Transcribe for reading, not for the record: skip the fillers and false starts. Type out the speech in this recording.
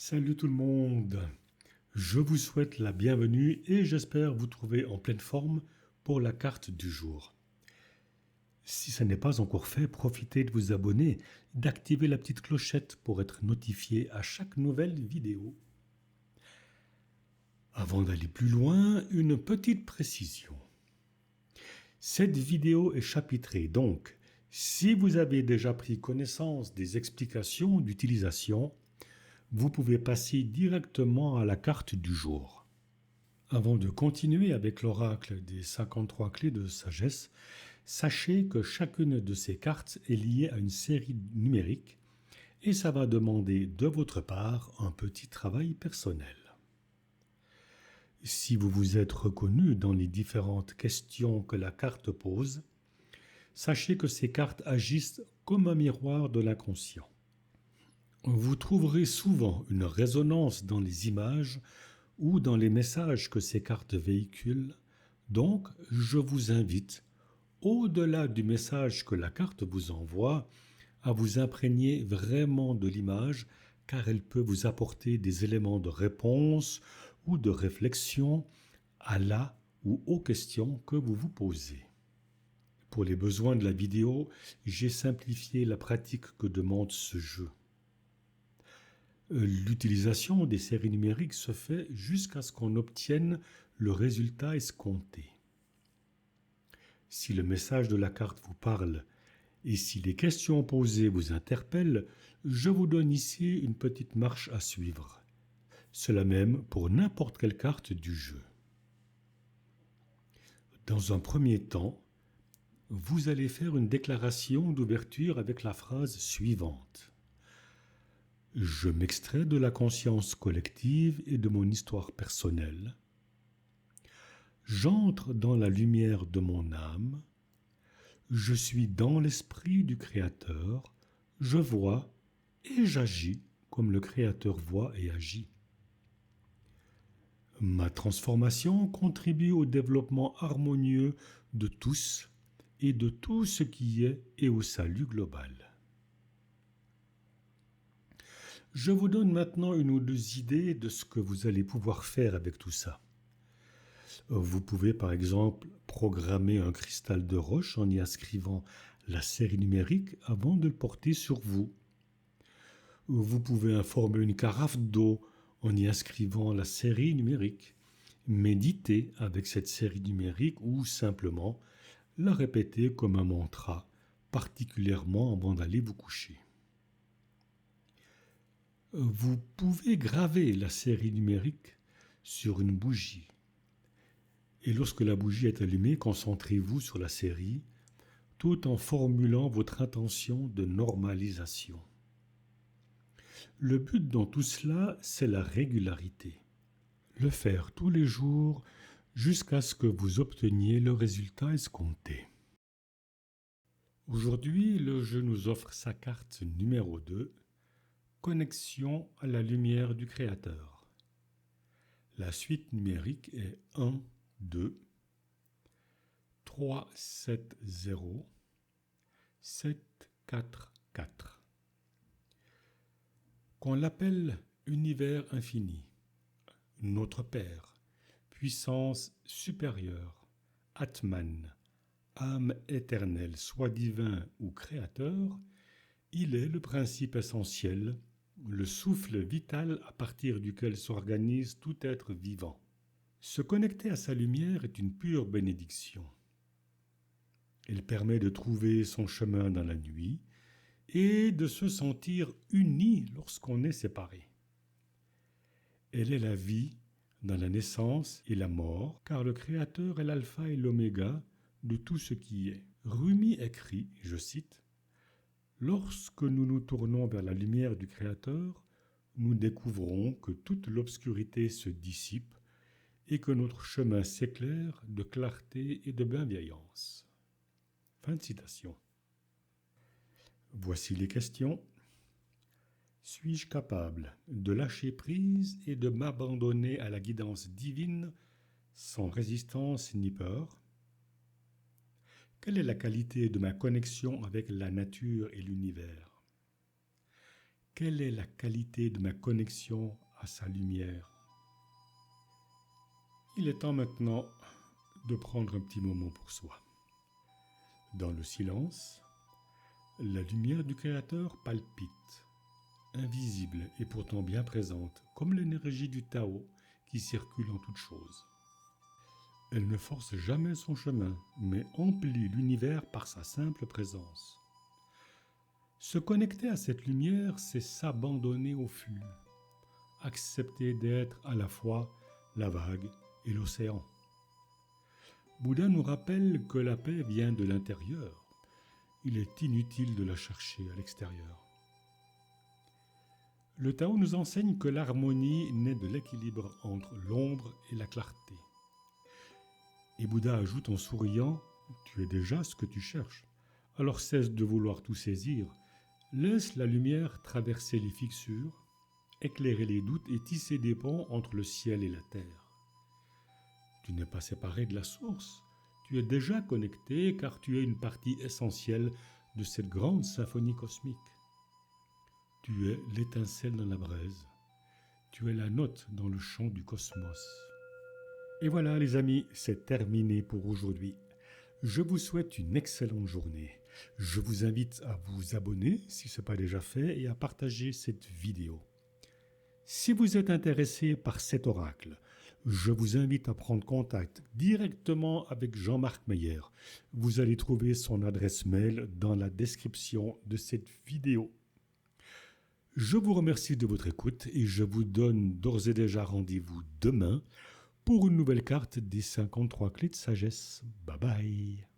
Salut tout le monde, je vous souhaite la bienvenue et j'espère vous trouver en pleine forme pour la carte du jour. Si ça n'est pas encore fait, profitez de vous abonner, d'activer la petite clochette pour être notifié à chaque nouvelle vidéo. Avant d'aller plus loin, une petite précision. Cette vidéo est chapitrée, donc si vous avez déjà pris connaissance des explications d'utilisation, vous pouvez passer directement à la carte du jour. Avant de continuer avec l'oracle des 53 clés de sagesse, sachez que chacune de ces cartes est liée à une série numérique et ça va demander de votre part un petit travail personnel. Si vous vous êtes reconnu dans les différentes questions que la carte pose, sachez que ces cartes agissent comme un miroir de l'inconscient. Vous trouverez souvent une résonance dans les images ou dans les messages que ces cartes véhiculent, donc je vous invite, au-delà du message que la carte vous envoie, à vous imprégner vraiment de l'image car elle peut vous apporter des éléments de réponse ou de réflexion à la ou aux questions que vous vous posez. Pour les besoins de la vidéo, j'ai simplifié la pratique que demande ce jeu. L'utilisation des séries numériques se fait jusqu'à ce qu'on obtienne le résultat escompté. Si le message de la carte vous parle et si les questions posées vous interpellent, je vous donne ici une petite marche à suivre. Cela même pour n'importe quelle carte du jeu. Dans un premier temps, vous allez faire une déclaration d'ouverture avec la phrase suivante. Je m'extrais de la conscience collective et de mon histoire personnelle. J'entre dans la lumière de mon âme. Je suis dans l'esprit du Créateur. Je vois et j'agis comme le Créateur voit et agit. Ma transformation contribue au développement harmonieux de tous et de tout ce qui est et au salut global. Je vous donne maintenant une ou deux idées de ce que vous allez pouvoir faire avec tout ça. Vous pouvez par exemple programmer un cristal de roche en y inscrivant la série numérique avant de le porter sur vous. Vous pouvez informer une carafe d'eau en y inscrivant la série numérique. Méditez avec cette série numérique ou simplement la répéter comme un mantra, particulièrement avant d'aller vous coucher. Vous pouvez graver la série numérique sur une bougie. Et lorsque la bougie est allumée, concentrez-vous sur la série, tout en formulant votre intention de normalisation. Le but dans tout cela, c'est la régularité. Le faire tous les jours jusqu'à ce que vous obteniez le résultat escompté. Aujourd'hui, le jeu nous offre sa carte numéro 2, Connexion à la lumière du Créateur. La suite numérique est 1, 2, 3, 7, 0, 7, 4, 4. Qu'on l'appelle univers infini, notre Père, puissance supérieure, Atman, âme éternelle, soit divin ou créateur, il est le principe essentiel, le souffle vital à partir duquel s'organise tout être vivant. Se connecter à sa lumière est une pure bénédiction. Elle permet de trouver son chemin dans la nuit et de se sentir uni lorsqu'on est séparé. Elle est la vie dans la naissance et la mort, car le Créateur est l'alpha et l'oméga de tout ce qui est. Rumi écrit, je cite, « Lorsque nous nous tournons vers la lumière du Créateur, nous découvrons que toute l'obscurité se dissipe et que notre chemin s'éclaire de clarté et de bienveillance. » Fin de citation. Voici les questions. Suis-je capable de lâcher prise et de m'abandonner à la guidance divine sans résistance ni peur? Quelle est la qualité de ma connexion avec la nature et l'univers? Quelle est la qualité de ma connexion à sa lumière? Il est temps maintenant de prendre un petit moment pour soi. Dans le silence, la lumière du Créateur palpite, invisible et pourtant bien présente, comme l'énergie du Tao qui circule en toutes choses. Elle ne force jamais son chemin, mais emplit l'univers par sa simple présence. Se connecter à cette lumière, c'est s'abandonner au flux, accepter d'être à la fois la vague et l'océan. Bouddha nous rappelle que la paix vient de l'intérieur. Il est inutile de la chercher à l'extérieur. Le Tao nous enseigne que l'harmonie naît de l'équilibre entre l'ombre et la clarté. Et Bouddha ajoute en souriant « Tu es déjà ce que tu cherches, alors cesse de vouloir tout saisir. Laisse la lumière traverser les fissures, éclairer les doutes et tisser des ponts entre le ciel et la terre. Tu n'es pas séparé de la source, tu es déjà connecté car tu es une partie essentielle de cette grande symphonie cosmique. Tu es l'étincelle dans la braise, tu es la note dans le chant du cosmos. » Et voilà les amis, c'est terminé pour aujourd'hui. Je vous souhaite une excellente journée. Je vous invite à vous abonner si ce n'est pas déjà fait et à partager cette vidéo. Si vous êtes intéressé par cet oracle, je vous invite à prendre contact directement avec Jean-Marc Meyer. Vous allez trouver son adresse mail dans la description de cette vidéo. Je vous remercie de votre écoute et je vous donne d'ores et déjà rendez-vous demain pour une nouvelle carte des 53 clés de sagesse. Bye bye.